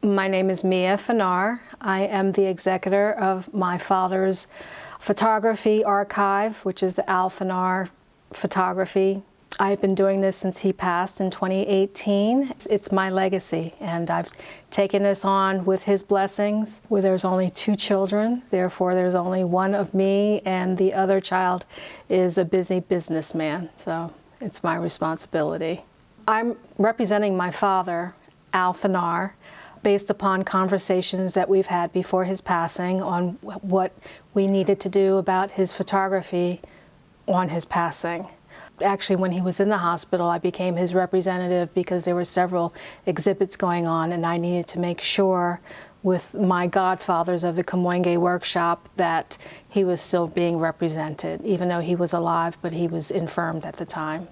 My name is Miya Fennar. I am the executor of my father's photography archive, which is the Al Fennar Photography. I've been doing this since he passed in 2018. It's my legacy, and I've taken this on with his blessings. Where there's only 2 children, therefore there's only one of me, and the other child is a busy businessman, so it's my responsibility. I'm representing my father, Al Fennar, based upon conversations that we've had before his passing on what we needed to do about his photography on his passing. Actually, when he was in the hospital, I became his representative because there were several exhibits going on, and I needed to make sure with my godfathers of the Kamwenge workshop that he was still being represented, even though he was alive, but he was infirmed at the time.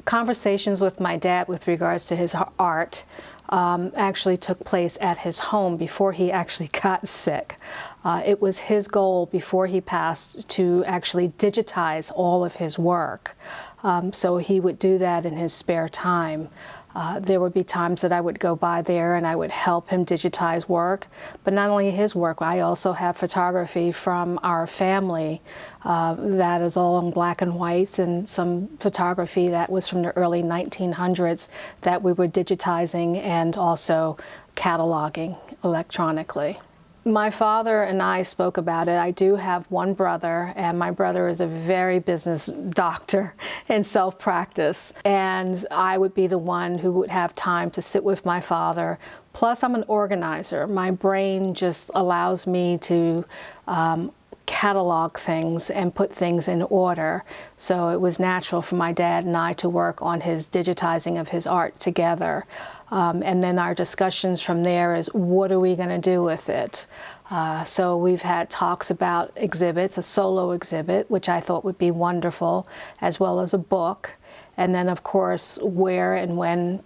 Conversations with my dad with regards to his art actually took place at his home before he actually got sick. It was his goal before he passed to actually digitize all of his work. So he would do that in his spare time. There would be times that I would go by there and I would help him digitize work, but not only his work, I also have photography from our family that is all in black and whites, and some photography that was from the early 1900s that we were digitizing and also cataloging electronically. My father and I spoke about it. I do have one brother, and my brother is a very business doctor in self-practice. And I would be the one who would have time to sit with my father. Plus, I'm an organizer. My brain just allows me to catalog things and put things in order. So it was natural for my dad and I to work on his digitizing of his art together. And then our discussions from there is, what are we going to do with it? So we've had talks about exhibits, a solo exhibit, which I thought would be wonderful, as well as a book. And then, of course, where and when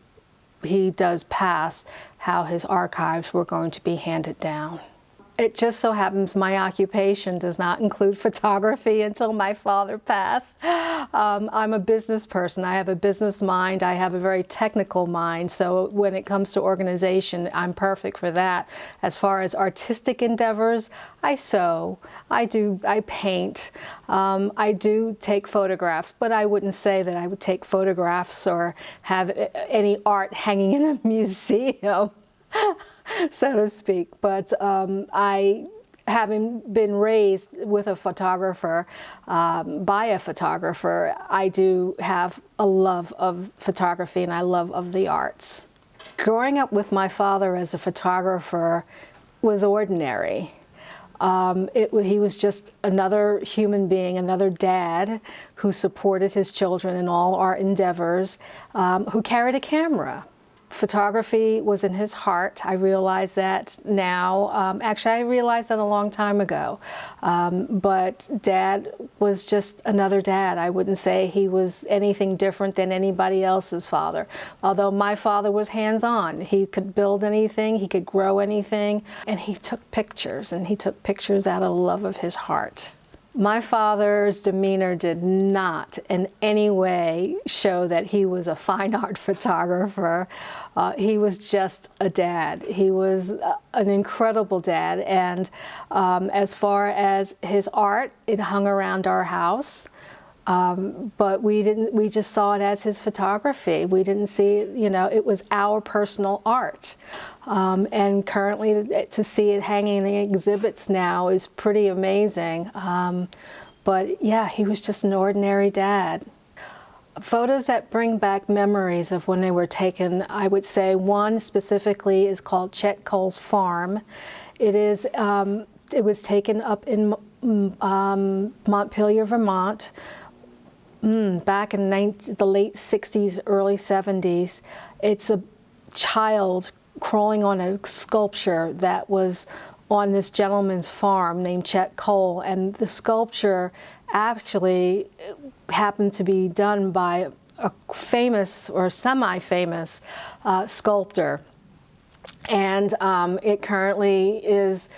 he does pass, how his archives were going to be handed down. It just so happens my occupation does not include photography until my father passed. I'm a business person. I have a business mind. I have a very technical mind. So when it comes to organization, I'm perfect for that. As far as artistic endeavors, I sew, I paint, I do take photographs, but I wouldn't say that I would take photographs or have any art hanging in a museum. So to speak, but I, having been raised with a photographer, by a photographer, I do have a love of photography and I love of the arts. Growing up with my father as a photographer was ordinary. He was just another human being, another dad who supported his children in all art endeavors, who carried a camera. Photography was in his heart. I realize that now. Actually, I realized that a long time ago. But Dad was just another dad. I wouldn't say he was anything different than anybody else's father. Although my father was hands-on. He could build anything, he could grow anything, and he took pictures, and he took pictures out of the love of his heart. My father's demeanor did not in any way show that he was a fine art photographer. He was just a dad. He was an incredible dad, and as far as his art, it hung around our house. But we just saw it as his photography. We didn't see, it was our personal art. And currently to see it hanging in the exhibits now is pretty amazing. But yeah, he was just an ordinary dad. Photos that bring back memories of when they were taken, I would say one specifically is called Chet Cole's Farm. It was taken up in Montpelier, Vermont, back in the late 60s, early 70s. It's a child crawling on a sculpture that was on this gentleman's farm named Chet Cole, and the sculpture actually happened to be done by a famous or semi-famous sculptor, and it currently is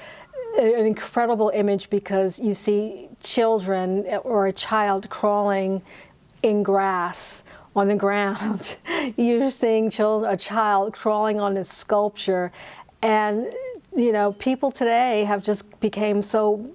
an incredible image because you see children or a child crawling in grass on the ground. You're seeing a child crawling on a sculpture, And, you know, people today have just become so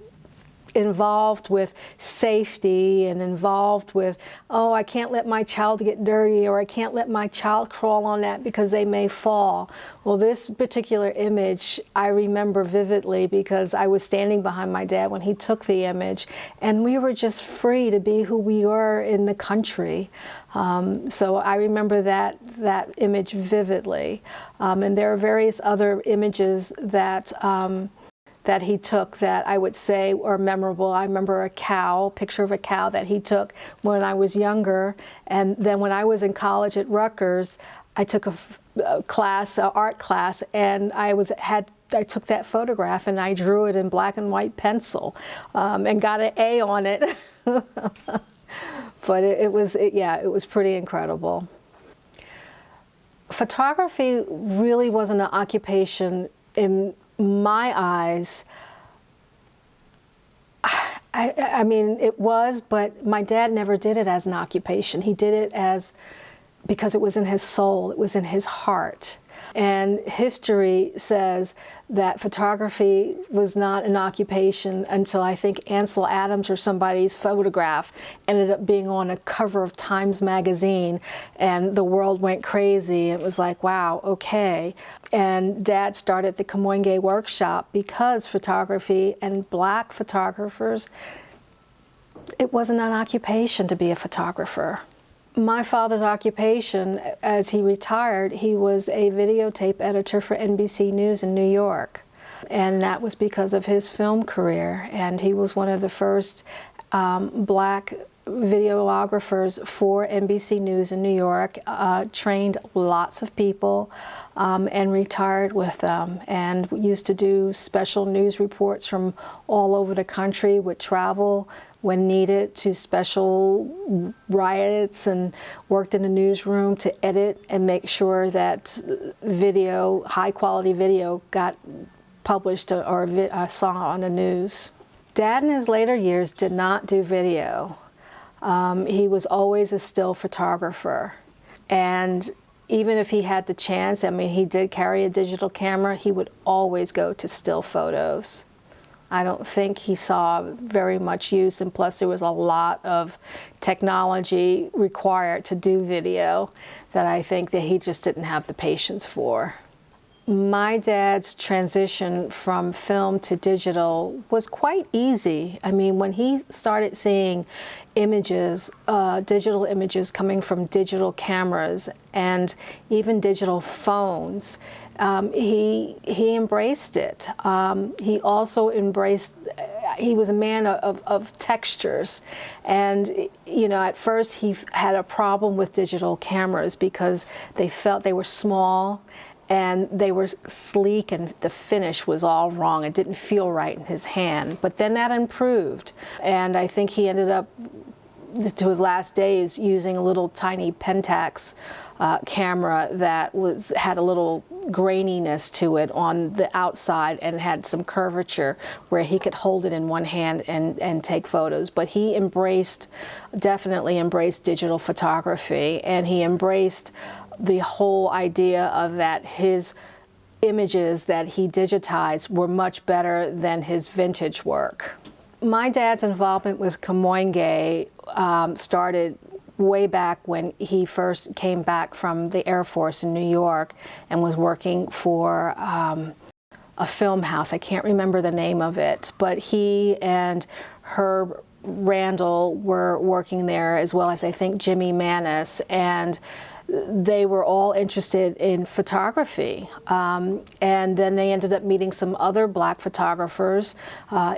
involved with safety and involved with, oh, I can't let my child get dirty, or I can't let my child crawl on that because they may fall. Well, this particular image I remember vividly because I was standing behind my dad when he took the image, and we were just free to be who we were in the country. So I remember that image vividly. And there are various other images that he took that I would say are memorable. I remember a picture of a cow that he took when I was younger. And then when I was in college at Rutgers, I took a art class, and I took that photograph and I drew it in black and white pencil, and got an A on it. But it was pretty incredible. Photography really wasn't an occupation in my eyes. I mean, it was, but my dad never did it as an occupation. He did it because it was in his soul, it was in his heart. And history says that photography was not an occupation until I think Ansel Adams or somebody's photograph ended up being on a cover of Times magazine, and the world went crazy. It was like, wow, okay. And Dad started the Kamoinge workshop because photography and black photographers, it wasn't an occupation to be a photographer. My father's occupation, as he retired, he was a videotape editor for NBC News in New York. And that was because of his film career. And he was one of the first black videographers for NBC News in New York, trained lots of people, and retired with them, and used to do special news reports from all over the country, would travel when needed to special riots, and worked in the newsroom to edit and make sure that video, high quality video, got published or saw on the news. Dad in his later years did not do video. He was always a still photographer. And even if he had the chance, I mean, he did carry a digital camera, he would always go to still photos. I don't think he saw very much use, and plus there was a lot of technology required to do video that I think that he just didn't have the patience for. My dad's transition from film to digital was quite easy. I mean, when he started seeing images, digital images coming from digital cameras and even digital phones, he embraced it. He also embraced, he was a man of textures. And, you know, at first he had a problem with digital cameras because they felt they were small and they were sleek and the finish was all wrong. It didn't feel right in his hand. But then that improved. And I think he ended up, to his last days, using a little tiny Pentax camera that had a little graininess to it on the outside and had some curvature where he could hold it in one hand and take photos. But he definitely embraced digital photography, and he embraced the whole idea of that his images that he digitized were much better than his vintage work. My dad's involvement with Kamoinge started way back when he first came back from the Air Force in New York and was working for a film house. I can't remember the name of it, but he and Herb Randall were working there, as well as I think Jimmy Manis, and they were all interested in photography. And then they ended up meeting some other black photographers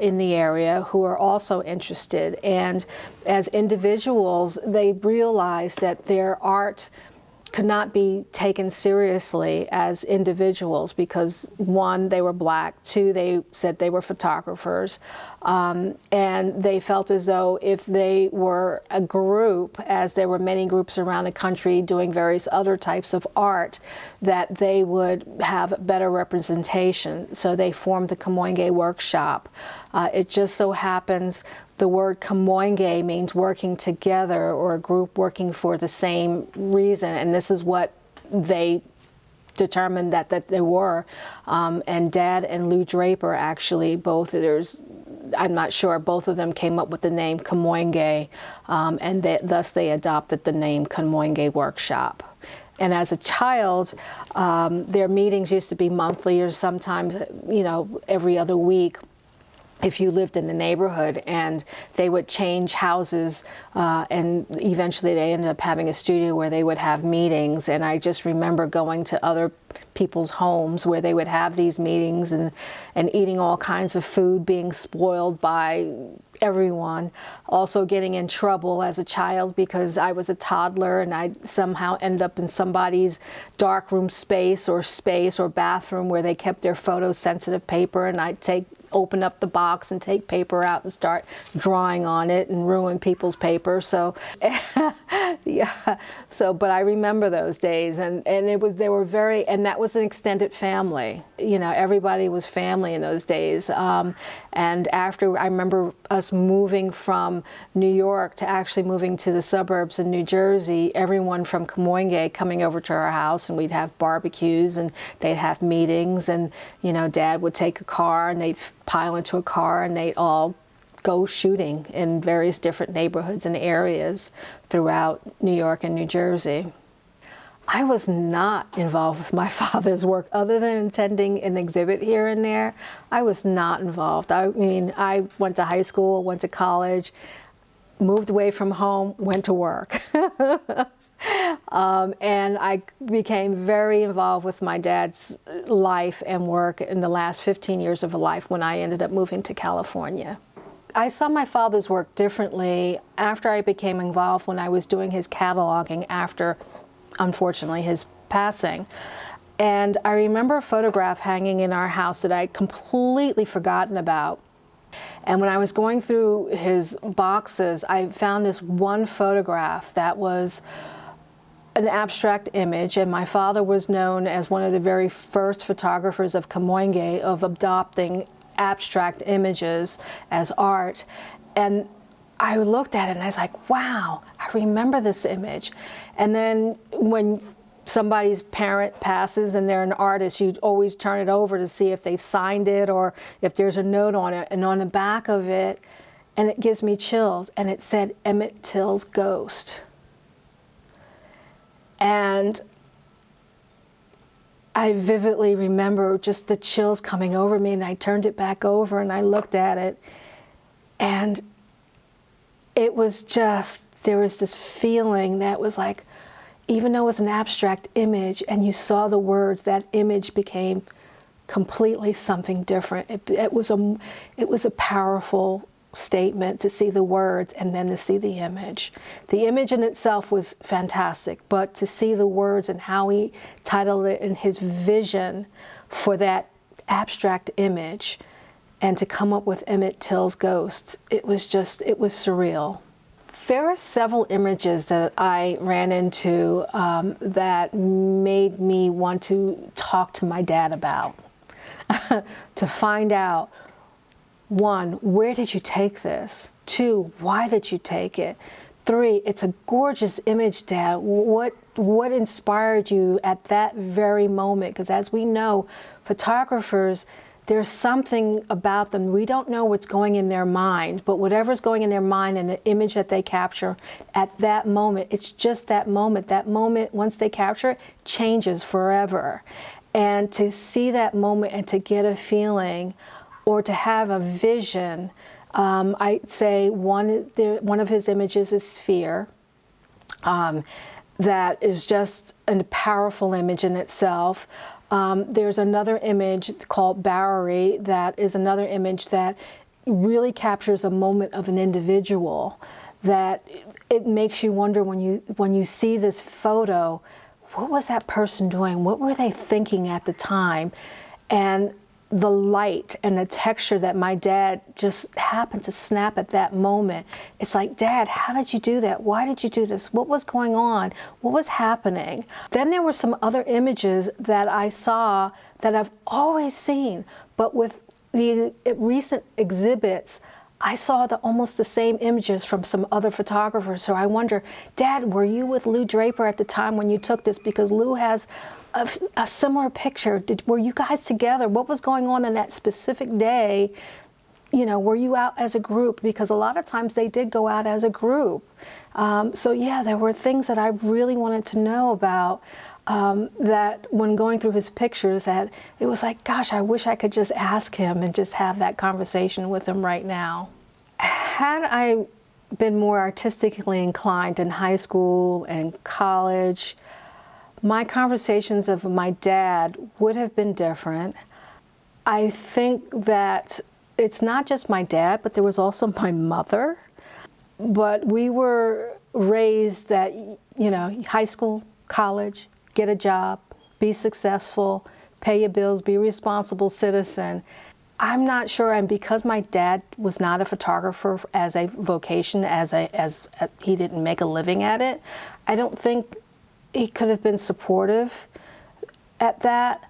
in the area who are also interested. And as individuals, they realized that their art could not be taken seriously as individuals because, one, they were black, two, they said they were photographers, and they felt as though if they were a group, as there were many groups around the country doing various other types of art, that they would have better representation. So they formed the Kamoinge workshop. It just so happens the word Kamoinge means working together, or a group working for the same reason, and this is what they determined that they were. And Dad and Lou Draper actually, I'm not sure, both of them came up with the name Kamoinge, and thus they adopted the name Kamoinge Workshop. And as a child, their meetings used to be monthly or sometimes, every other week if you lived in the neighborhood, and they would change houses, and eventually they ended up having a studio where they would have meetings. And I just remember going to other people's homes where they would have these meetings and eating all kinds of food, being spoiled by everyone, also getting in trouble as a child because I was a toddler and I'd somehow end up in somebody's darkroom space or bathroom where they kept their photosensitive paper, and I'd open up the box and take paper out and start drawing on it and ruin people's paper. So, yeah. But I remember those days, and that was an extended family. Everybody was family in those days. And after, I remember us moving from New York to actually moving to the suburbs in New Jersey, everyone from Kamoinge coming over to our house, and we'd have barbecues and they'd have meetings, and Dad would take a car and they'd pile into a car and they'd all go shooting in various different neighborhoods and areas throughout New York and New Jersey. I was not involved with my father's work other than attending an exhibit here and there. I was not involved. I mean, I went to high school, went to college, moved away from home, went to work. And I became very involved with my dad's life and work in the last 15 years of life when I ended up moving to California. I saw my father's work differently after I became involved when I was doing his cataloging after, unfortunately, his passing. And I remember a photograph hanging in our house that I'd completely forgotten about. And when I was going through his boxes, I found this one photograph that was an abstract image, and my father was known as one of the very first photographers of Kamoinge of adopting abstract images as art. And I looked at it and I was like, wow, I remember this image. And then when somebody's parent passes and they're an artist, you always turn it over to see if they've signed it or if there's a note on it. And on the back of it, and it gives me chills, and it said Emmett Till's ghost. And I vividly remember just the chills coming over me, and I turned it back over and I looked at it, and it was just, there was this feeling that was like, even though it was an abstract image and you saw the words, that image became completely something different. It was a powerful statement to see the words and then to see the image. The image in itself was fantastic, but to see the words and how he titled it and his vision for that abstract image and to come up with Emmett Till's ghost, it was surreal. There are several images that I ran into that made me want to talk to my dad about, to find out, one, where did you take this? Two, why did you take it? Three, it's a gorgeous image, Dad. What inspired you at that very moment? Because as we know, photographers, there's something about them. We don't know what's going in their mind, but whatever's going in their mind and the image that they capture at that moment, it's just that moment. That moment, once they capture it, changes forever. And to see that moment and to get a feeling or to have a vision, I'd say one of his images is Sphere. That is just a powerful image in itself. There's another image called Bowery that is another image that really captures a moment of an individual, that it makes you wonder when you see this photo, what was that person doing? What were they thinking at the time? And the light and the texture that my dad just happened to snap at that moment. It's like, Dad, how did you do that? Why did you do this? What was going on? What was happening? Then there were some other images that I saw that I've always seen, but with the recent exhibits, I saw almost the same images from some other photographers. So I wonder, Dad, were you with Lou Draper at the time when you took this? Because Lou has a similar picture. Were you guys together? What was going on in that specific day? You know, were you out as a group? Because a lot of times they did go out as a group. So yeah, there were things that I really wanted to know about, that when going through his pictures, that it was like, gosh, I wish I could just ask him and just have that conversation with him right now. Had I been more artistically inclined in high school and college, my conversations of my dad would have been different. I think that it's not just my dad, but there was also my mother. But we were raised that, you know, high school, college, get a job, be successful, pay your bills, be a responsible citizen. I'm not sure, and because my dad was not a photographer as a vocation, he didn't make a living at it, I don't think he could have been supportive at that.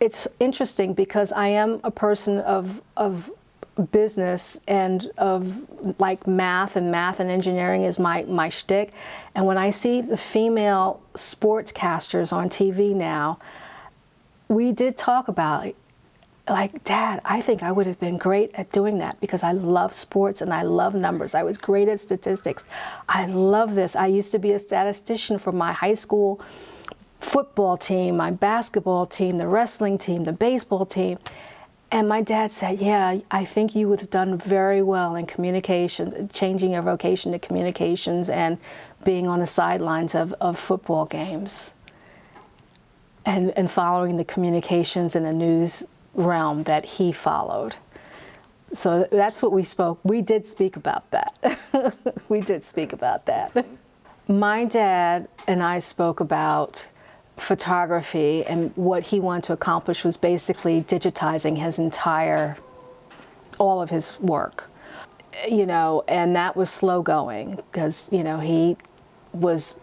It's interesting because I am a person of business and of like math and engineering is my shtick. And when I see the female sportscasters on TV now, we did talk about, like, Dad, I think I would have been great at doing that because I love sports and I love numbers. I was great at statistics. I love this. I used to be a statistician for my high school football team, my basketball team, the wrestling team, the baseball team. And my dad said, yeah, I think you would have done very well in communications, changing your vocation to communications and being on the sidelines of football games and following the communications and the news realm that he followed. So that's what we spoke. We did speak about that. We did speak about that. My dad and I spoke about photography, and what he wanted to accomplish was basically digitizing all of his work, you know, and that was slow going because, you know, he was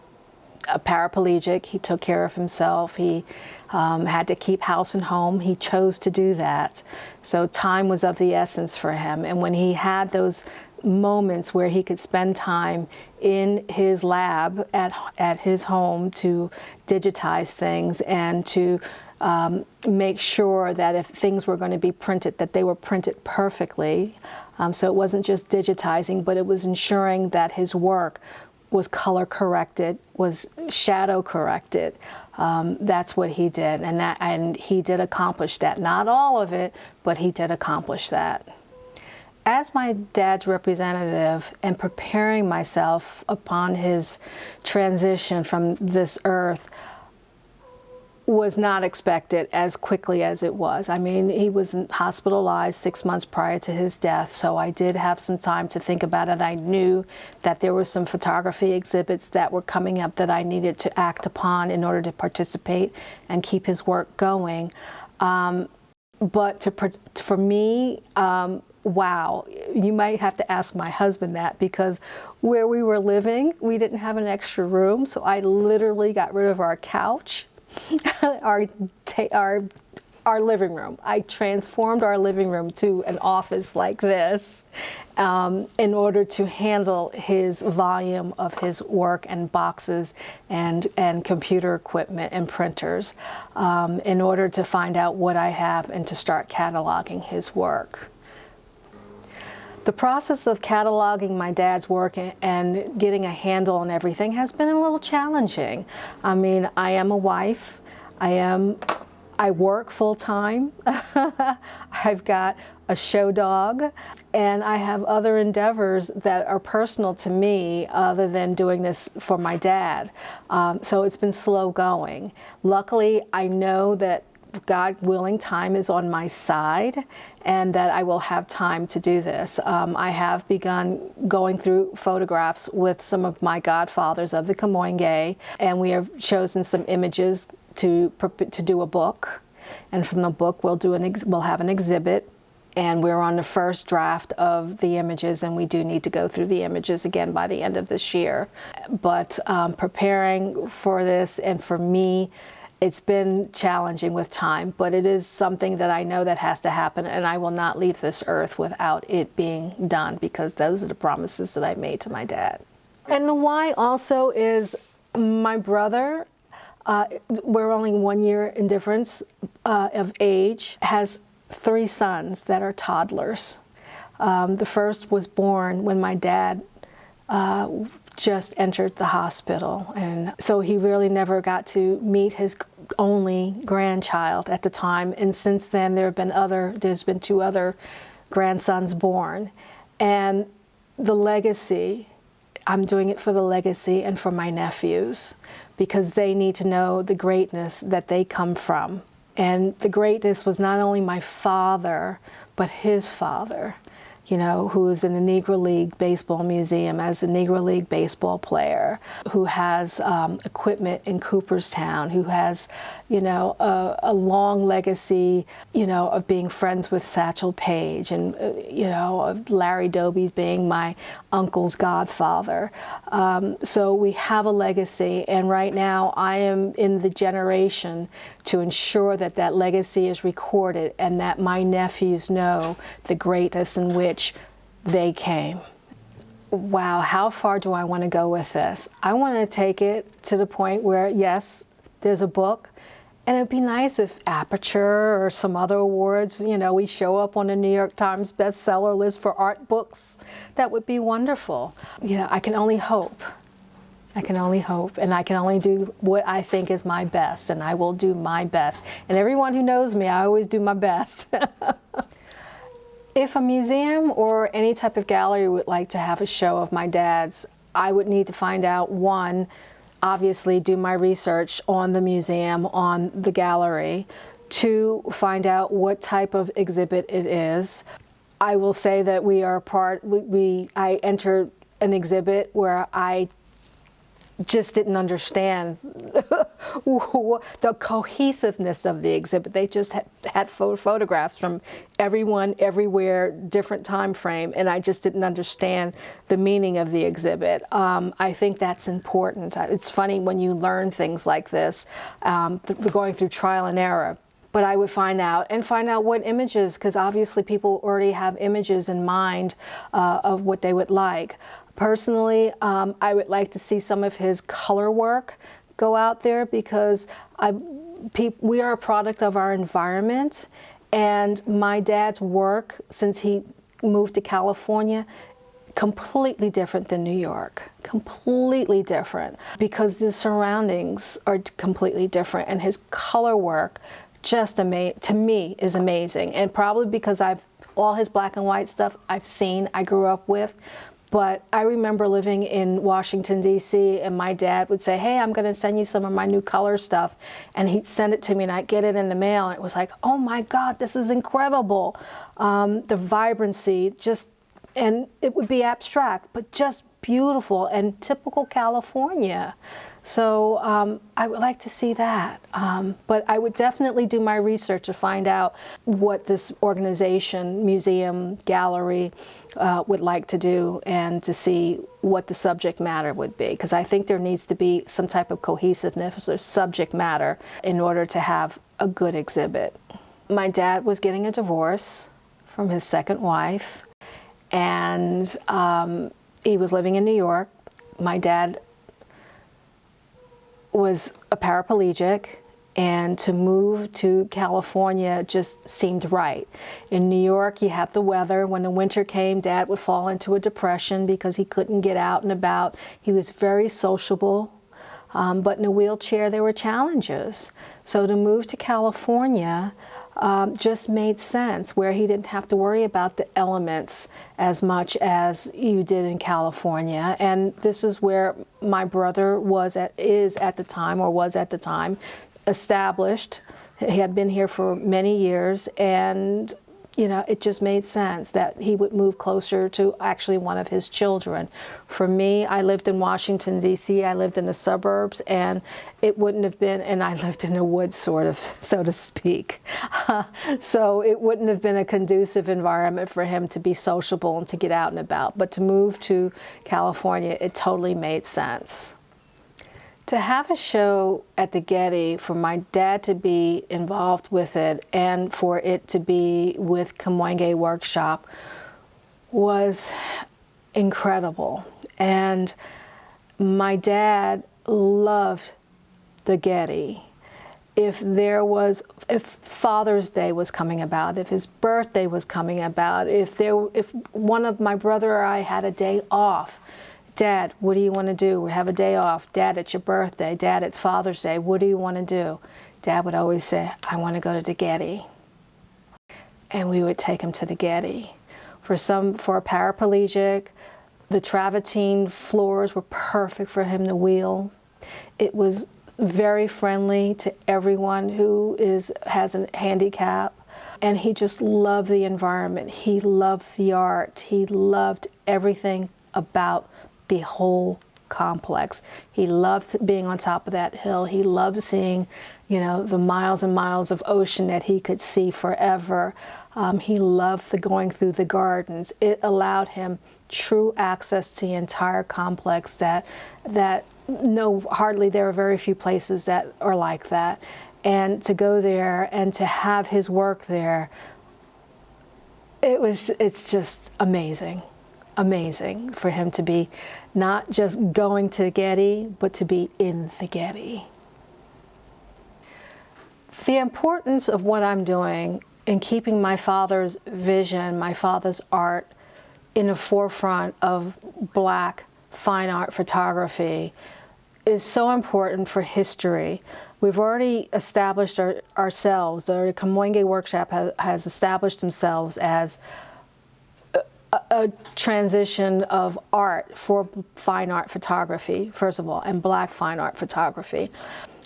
a paraplegic. He took care of himself. He had to keep house and home. He chose to do that. So time was of the essence for him. And when he had those moments where he could spend time in his lab at his home to digitize things and to make sure that if things were going to be printed, that they were printed perfectly. So it wasn't just digitizing, but it was ensuring that his work was color corrected, was shadow corrected. That's what he did, and he did accomplish that. Not all of it, but he did accomplish that. As my dad's representative and preparing myself upon his transition from this earth was not expected as quickly as it was. I mean, he was hospitalized 6 months prior to his death, so I did have some time to think about it. I knew that there were some photography exhibits that were coming up that I needed to act upon in order to participate and keep his work going. But for me, wow, you might have to ask my husband that, because where we were living, we didn't have an extra room, so I literally got rid of our couch, our living room. I transformed our living room to an office like this in order to handle his volume of his work and boxes and computer equipment and printers, in order to find out what I have and to start cataloging his work. The process of cataloging my dad's work and getting a handle on everything has been a little challenging. I mean, I am a wife. I work full-time. I've got a show dog, and I have other endeavors that are personal to me other than doing this for my dad. So it's been slow going. Luckily, I know that God willing, time is on my side and that I will have time to do this. I have begun going through photographs with some of my godfathers of the Camoinge, and we have chosen some images to do a book. And from the book, we'll have an exhibit, and we're on the first draft of the images, and we do need to go through the images again by the end of this year. But preparing for this, and for me, It's been challenging with time, but it is something that I know that has to happen, and I will not leave this earth without it being done, because those are the promises that I made to my dad. And the why also is my brother, we're only 1 year in difference of age, has 3 sons that are toddlers. The first was born when my dad just entered the hospital, and so he really never got to meet his only grandchild at the time. And since then, there's been 2 other grandsons born, and the legacy. I'm doing it for the legacy and for my nephews, because they need to know the greatness that they come from. And the greatness was not only my father, but his father, you know, who is in the Negro League Baseball Museum as a Negro League baseball player, who has equipment in Cooperstown, who has, you know, a long legacy, you know, of being friends with Satchel Paige, and, you know, of Larry Doby being my uncle's godfather. So we have a legacy, and right now I am in the generation to ensure that that legacy is recorded and that my nephews know the greatness in which they came. Wow, how far do I want to go with this? I want to take it to the point where, yes, there's a book, and it'd be nice if Aperture or some other awards, you know, we show up on the New York Times bestseller list for art books. That would be wonderful. You know, I can only hope. I can only hope, and I can only do what I think is my best, and I will do my best. And everyone who knows me, I always do my best. If a museum or any type of gallery would like to have a show of my dad's, I would need to find out, one, obviously do my research on the museum, on the gallery, two, find out what type of exhibit it is. I will say that I entered an exhibit where I just didn't understand the cohesiveness of the exhibit. They just had photographs from everyone, everywhere, different time frame, and I just didn't understand the meaning of the exhibit. I think that's important. It's funny when you learn things like this, going through trial and error. But I would find out what images, because obviously people already have images in mind of what they would like. Personally, I would like to see some of his color work go out there, because we are a product of our environment, and my dad's work, since he moved to California, completely different than New York, completely different, because the surroundings are completely different, and his color work just to me is amazing. And probably because all his black and white stuff I grew up with. But I remember living in Washington, D.C., and my dad would say, hey, I'm going to send you some of my new color stuff. And he'd send it to me, and I'd get it in the mail, and it was like, oh my God, this is incredible. The vibrancy, and it would be abstract, but just beautiful and typical California. So I would like to see that. But I would definitely do my research to find out what this organization, museum, gallery, would like to do, and to see what the subject matter would be. Because I think there needs to be some type of cohesiveness or subject matter in order to have a good exhibit. My dad was getting a divorce from his second wife, and he was living in New York. My dad was a paraplegic, and to move to California just seemed right. In New York, you have the weather. When the winter came, Dad would fall into a depression because he couldn't get out and about. He was very sociable, but in a wheelchair there were challenges. So to move to California just made sense, where he didn't have to worry about the elements as much as you did in California. And this is where my brother was at the time established. He had been here for many years, and you know, it just made sense that he would move closer to actually one of his children. For me, I lived in Washington, D.C., I lived in the suburbs, and it wouldn't have been, and I lived in the woods, sort of, so to speak. So it wouldn't have been a conducive environment for him to be sociable and to get out and about. But to move to California, it totally made sense. To have a show at the Getty, for my dad to be involved with it and for it to be with Kamoinge Workshop was incredible. And my dad loved the Getty. If Father's Day was coming about, if his birthday was coming about, if one of my brother or I had a day off, Dad, what do you want to do? We have a day off. Dad, it's your birthday. Dad, it's Father's Day. What do you want to do? Dad would always say, I want to go to the Getty. And we would take him to the Getty. For a paraplegic, the travertine floors were perfect for him to wheel. It was very friendly to everyone who has a handicap. And he just loved the environment. He loved the art. He loved everything about the whole complex. He loved being on top of that hill. He loved seeing, the miles and miles of ocean that he could see forever. He loved going through the gardens. It allowed him true access to the entire complex that hardly there are very few places that are like that. And to go there and to have his work there, it's just amazing. Amazing for him to be not just going to the Getty, but to be in the Getty. The importance of what I'm doing in keeping my father's vision, my father's art in the forefront of Black fine art photography is so important for history. We've already established ourselves, the Kamoinge Workshop has established themselves as a transition of art for fine art photography, first of all, and Black fine art photography.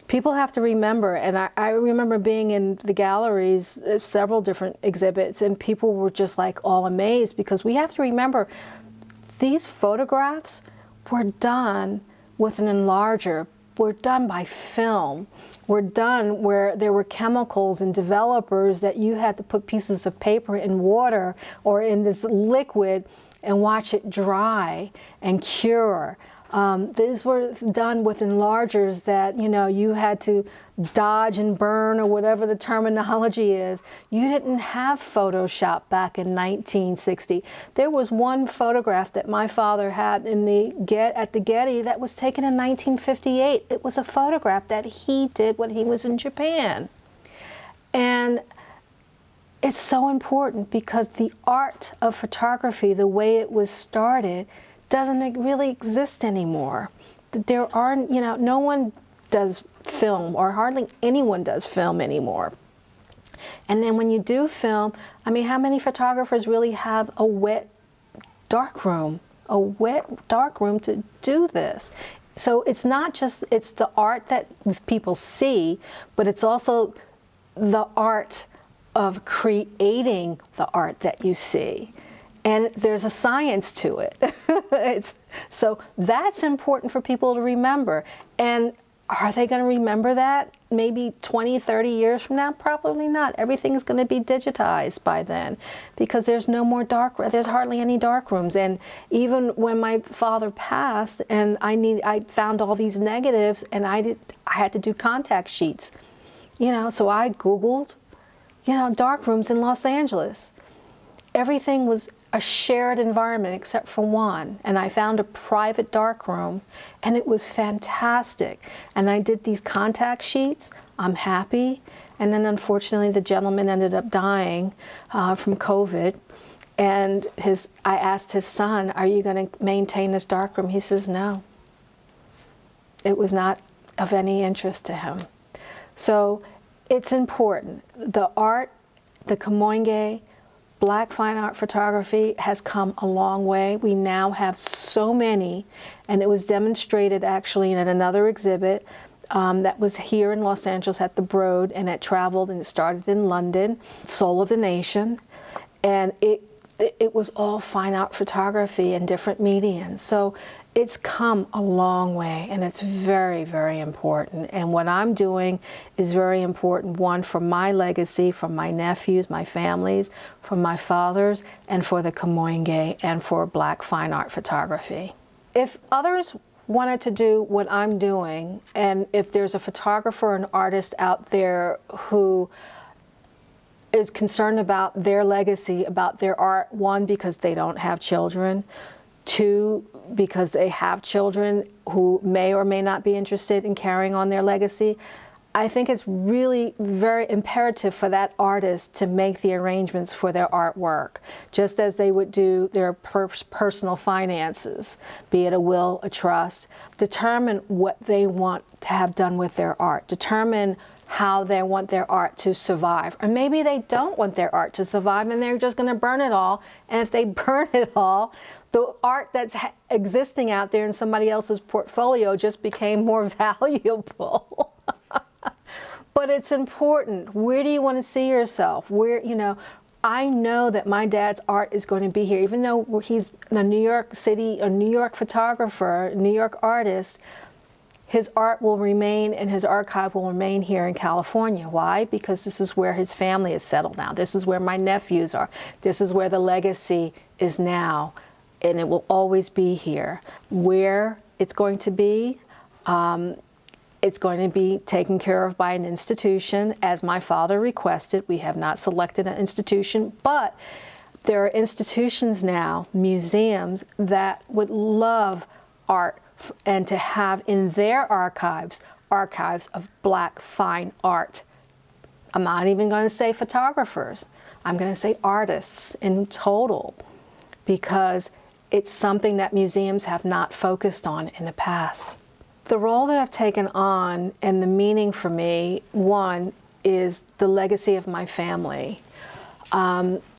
People have to remember, and I remember being in the galleries, several different exhibits, and people were just like all amazed, because we have to remember these photographs were done with an enlarger, were done by film, were done where there were chemicals and developers that you had to put pieces of paper in water or in this liquid and watch it dry and cure. These were done with enlargers that, you had to dodge and burn, or whatever the terminology is. You didn't have Photoshop back in 1960. There was one photograph that my father had at the Getty that was taken in 1958. It was a photograph that he did when he was in Japan. And it's so important because the art of photography, the way it was started, doesn't really exist anymore. There aren't, no one does film, or hardly anyone does film anymore. And then when you do film, how many photographers really have a wet darkroom to do this? So it's not just, it's the art that people see, but it's also the art of creating the art that you see. And there's a science to it. So that's important for people to remember. And are they going to remember that maybe 20, 30 years from now? Probably not. Everything's going to be digitized by then, because there's no more there's hardly any dark rooms. And even when my father passed and I found all these negatives, and I had to do contact sheets, so I Googled, dark rooms in Los Angeles. Everything was a shared environment except for one, and I found a private dark room, and it was fantastic. And I did these contact sheets. I'm happy. And then unfortunately the gentleman ended up dying from COVID, and I asked his son, are you going to maintain this dark room? He says no. It was not of any interest to him. So it's important. The art, the Kamoinge, Black fine art photography has come a long way. We now have so many, and it was demonstrated actually in another exhibit that was here in Los Angeles at the Broad, and it traveled and it started in London, Soul of the Nation, and it was all fine art photography in different mediums. So it's come a long way, and it's very, very important. And what I'm doing is very important, one, for my legacy, from my nephews, my families, from my fathers, and for the Kamoinge, and for Black fine art photography. If others wanted to do what I'm doing, and if there's a photographer or an artist out there who is concerned about their legacy, about their art, one, because they don't have children, two, because they have children who may or may not be interested in carrying on their legacy, I think it's really very imperative for that artist to make the arrangements for their artwork, just as they would do their personal finances, be it a will, a trust. Determine what they want to have done with their art. Determine how they want their art to survive. Or maybe they don't want their art to survive and they're just going to burn it all. And if they burn it all, the art that's existing out there in somebody else's portfolio just became more valuable. But it's important. Where do you want to see yourself? Where, you know, I know that my dad's art is going to be here, even though he's a New York City, a New York photographer, a New York artist. His art will remain and his archive will remain here in California. Why? Because this is where his family is settled now. This is where my nephews are. This is where the legacy is now, and it will always be here. Where it's going to be, it's going to be taken care of by an institution, as my father requested. We have not selected an institution, but there are institutions now, museums, that would love art and to have in their archives of Black fine art. I'm not even going to say photographers. I'm going to say artists in total, because it's something that museums have not focused on in the past. The role that I've taken on and the meaning for me, one, is the legacy of my family.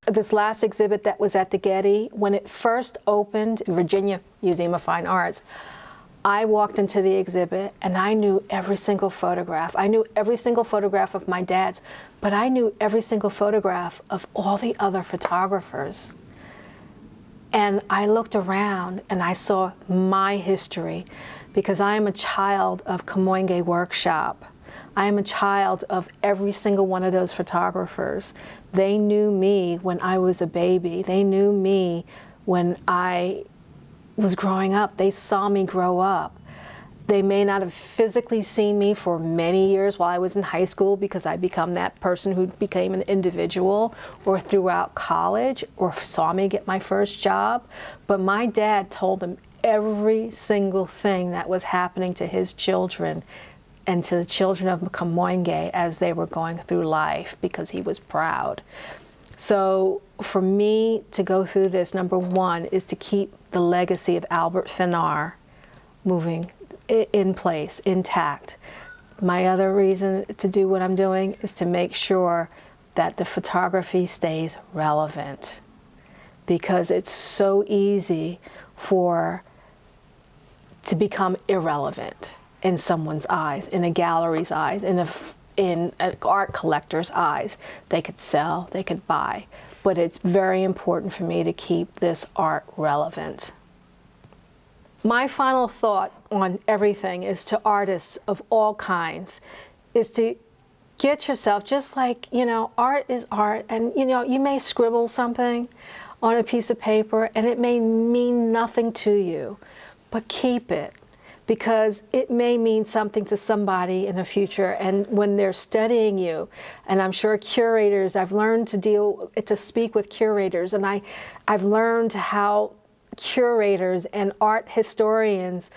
This last exhibit that was at the Getty, when it first opened, Virginia Museum of Fine Arts, I walked into the exhibit and I knew every single photograph. I knew every single photograph of my dad's, but I knew every single photograph of all the other photographers. And I looked around and I saw my history, because I am a child of Kamoinge Workshop. I am a child of every single one of those photographers. They knew me when I was a baby. They knew me when I was growing up. They saw me grow up. They may not have physically seen me for many years while I was in high school, because I became that person who became an individual, or throughout college, or saw me get my first job. But my dad told them every single thing that was happening to his children and to the children of Kamoinge as they were going through life, because he was proud. So for me to go through this, number one, is to keep the legacy of Albert Fennar moving in place, intact. My other reason to do what I'm doing is to make sure that the photography stays relevant, because it's so easy to become irrelevant in someone's eyes, in a gallery's eyes, in an art collector's eyes. They could sell, they could buy, but it's very important for me to keep this art relevant. My final thought on everything is to artists of all kinds, is to get yourself, just like, you know, art is art, and you know, you may scribble something on a piece of paper and it may mean nothing to you, but keep it, because it may mean something to somebody in the future, and when they're studying you. And I'm sure curators, I've learned to speak with curators, and I've learned how curators and art historians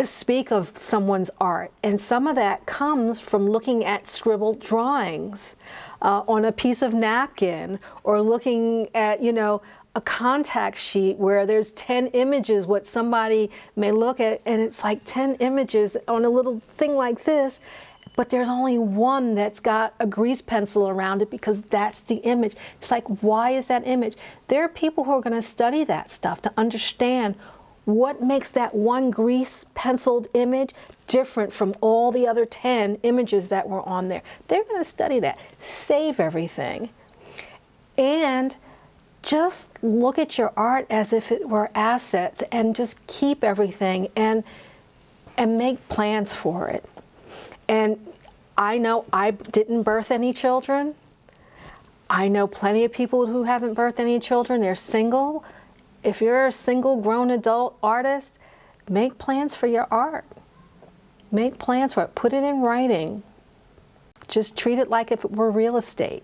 speak of someone's art, and some of that comes from looking at scribbled drawings on a piece of napkin, or looking at, you know, a contact sheet where there's 10 images, what somebody may look at, and it's like 10 images on a little thing like this, but there's only one that's got a grease pencil around it, because that's the image. It's like, why is that image? There are people who are going to study that stuff to understand what makes that one grease penciled image different from all the other 10 images that were on there. They're going to study that. Save everything. And just look at your art as if it were assets, and just keep everything and make plans for it. And I know I didn't birth any children. I know plenty of people who haven't birthed any children. They're single. If you're a single grown adult artist, make plans for your art. Make plans for it. Put it in writing. Just treat it like if it were real estate,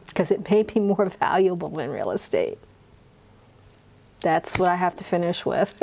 because it may be more valuable than real estate. That's what I have to finish with.